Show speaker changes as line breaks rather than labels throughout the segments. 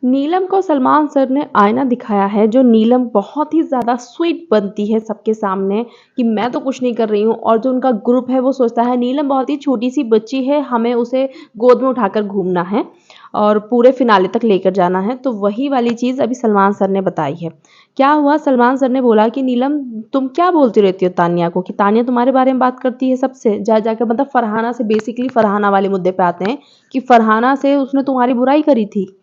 नीलम को सलमान सर ने आईना दिखाया है, जो नीलम बहुत ही ज़्यादा स्वीट बनती है सबके सामने कि मैं तो कुछ नहीं कर रही हूँ, और जो उनका ग्रुप है वो सोचता है नीलम बहुत ही छोटी सी बच्ची है, हमें उसे गोद में उठाकर घूमना है और पूरे फिनाले तक लेकर जाना है। तो वही वाली चीज़ अभी सलमान सर ने बताई है। क्या हुआ, सलमान सर ने बोला कि नीलम तुम क्या बोलती रहती हो तानिया को, कि तानिया तुम्हारे बारे में बात करती है सबसे जा जाकर, मतलब फरहाना से, बेसिकली फरहाना वाले मुद्दे पे आते हैं कि फरहाना से उसने तुम्हारी बुराई करी थी।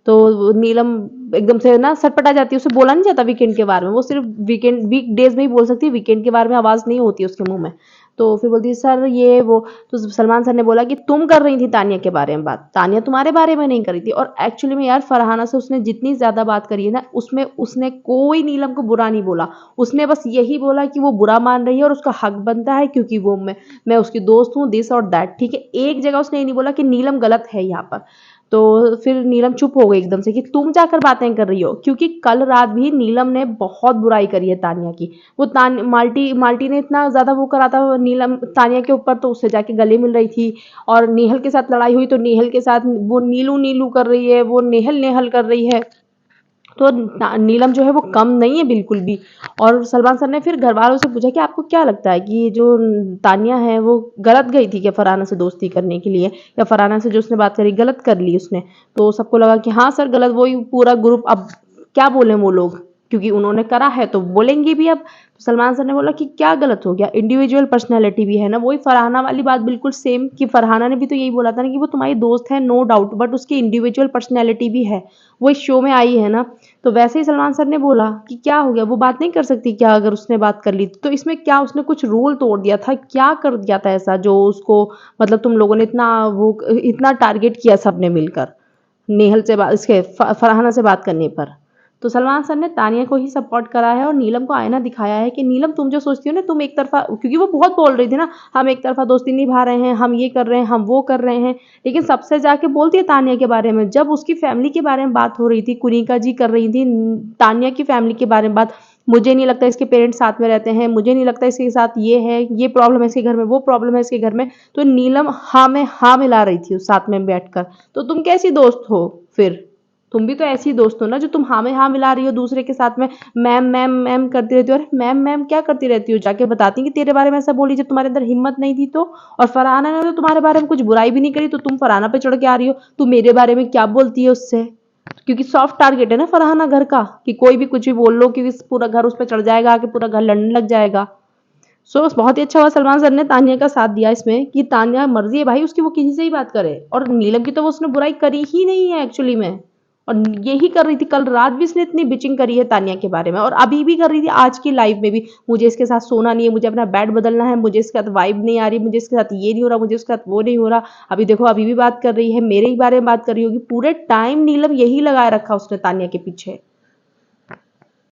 तो नीलम एकदम से ना सटपटा जाती है, उसे बोला नहीं जाता वीकेंड के बारे में, वो सिर्फ वीक डेज में ही बोल सकती है, वीकेंड के बारे में आवाज़ नहीं होती उसके मुंह में। तो फिर बोलती है सर ये वो। तो सलमान सर ने बोला कि तुम कर रही थी तानिया के बारे में बात, तानिया तुम्हारे बारे में नहीं करी थी। और एक्चुअली में यार फरहाना से उसने जितनी ज़्यादा बात करी है ना, उसमें उसने कोई नीलम को बुरा नहीं बोला। उसने बस यही बोला कि वो बुरा मान रही है और उसका हक बनता है, क्योंकि वो मैं उसकी दोस्त हूँ, दिस और दैट। ठीक है, एक जगह उसने ये नहीं बोला कि नीलम गलत है यहाँ पर। तो फिर नीलम चुप हो गई एकदम से कि तुम जाकर बातें कर रही हो, क्योंकि कल रात भी नीलम ने बहुत बुराई करी है तानिया की। वो माल्टी माल्टी ने इतना ज़्यादा वो करा था नीलम तानिया के ऊपर, तो उससे जाके गले मिल रही थी। और नेहल के साथ लड़ाई हुई तो नेहल के साथ वो नीलू नीलू कर रही है, वो नेहल नेहल कर रही है। तो नीलम जो है वो कम नहीं है बिल्कुल भी। और सलमान सर ने फिर घर वालों से पूछा कि आपको क्या लगता है कि ये जो तानिया है वो गलत गई थी क्या फरहाना से दोस्ती करने के लिए, या फरहाना से जो उसने बात करी गलत कर ली उसने। तो सबको लगा कि हाँ सर गलत, वही पूरा ग्रुप, अब क्या बोले वो लोग, क्योंकि उन्होंने करा है तो बोलेंगे भी अब। तो सलमान सर ने बोला कि क्या गलत हो गया, इंडिविजुअल पर्सनैलिटी भी है ना, वही फरहाना वाली बात बिल्कुल सेम, कि फरहाना ने भी तो यही बोला था ना कि वो तुम्हारी दोस्त है नो डाउट, बट उसकी इंडिविजुअल पर्सनैलिटी भी है, वो इस शो में आई है ना। तो वैसे ही सलमान सर ने बोला कि क्या हो गया, वो बात नहीं कर सकती क्या, अगर उसने बात कर ली तो इसमें क्या, उसने कुछ रूल तोड़ दिया था, क्या कर दिया था ऐसा जो उसको, मतलब तुम लोगों ने इतना टारगेट किया सबने मिलकर नेहल से बात, इसके फरहाना से बात करने पर। तो सलमान सर ने तानिया को ही सपोर्ट करा है और नीलम को आईना दिखाया है कि नीलम तुम जो सोचती हो ना, तुम एक तरफा, क्योंकि वो बहुत बोल रही थी ना, हम एक तरफा दोस्ती निभा रहे हैं, हम ये कर रहे हैं, हम वो कर रहे हैं, लेकिन सबसे जाके बोलती है तानिया के बारे में। जब उसकी फैमिली के बारे में बात हो रही थी, कुनिका जी कर रही थी तानिया की फैमिली के बारे में बात, मुझे नहीं लगता इसके पेरेंट्स साथ में रहते हैं, मुझे नहीं लगता इसके साथ ये है, ये प्रॉब्लम है इसके घर में, वो प्रॉब्लम है इसके घर में, तो नीलम हाँ में हाँ मिला रही थी उस साथ में बैठकर। तो तुम कैसी दोस्त हो फिर, तुम भी तो ऐसी दोस्त हो ना जो तुम हाँ में हाँ मिला रही हो दूसरे के साथ में, मैम मैम मैम करती रहती हो। अरे मैम मैम क्या करती रहती हो, जाके बताती कि तेरे बारे में ऐसा बोली जब तुम्हारे अंदर हिम्मत नहीं थी तो। और फरहाना ने तो तुम्हारे बारे में कुछ बुराई भी नहीं करी, तो तुम फरहाना पे चढ़ के आ रही हो, तुम मेरे बारे में क्या बोलती है उससे, क्योंकि सॉफ्ट टारगेट है ना फरहाना घर का, कि कोई भी कुछ भी बोल लो क्योंकि पूरा घर उस पर चढ़ जाएगा, आके पूरा घर लड़ने लग जाएगा। सो बहुत ही अच्छा हुआ सलमान सर ने तानिया का साथ दिया इसमें, कि तानिया मर्जी है भाई उसकी, वो किसी से ही बात करे, और नीलम की तो वो उसने बुराई करी ही नहीं है एक्चुअली में। और यही कर रही थी, कल रात भी इसने इतनी बिचिंग करी है तानिया के बारे में, और अभी भी कर रही थी आज की लाइव में भी, मुझे इसके साथ सोना नहीं है, मुझे अपना बेड बदलना है, मुझे इसके साथ वाइब नहीं आ रही, मुझे इसके साथ ये नहीं हो रहा, मुझे उसके साथ वो नहीं हो रहा। अभी देखो अभी भी बात कर रही है, मेरे ही बारे में बात कर रही होगी, पूरे टाइम नीलम यही लगाए रखा उसने तानिया के पीछे।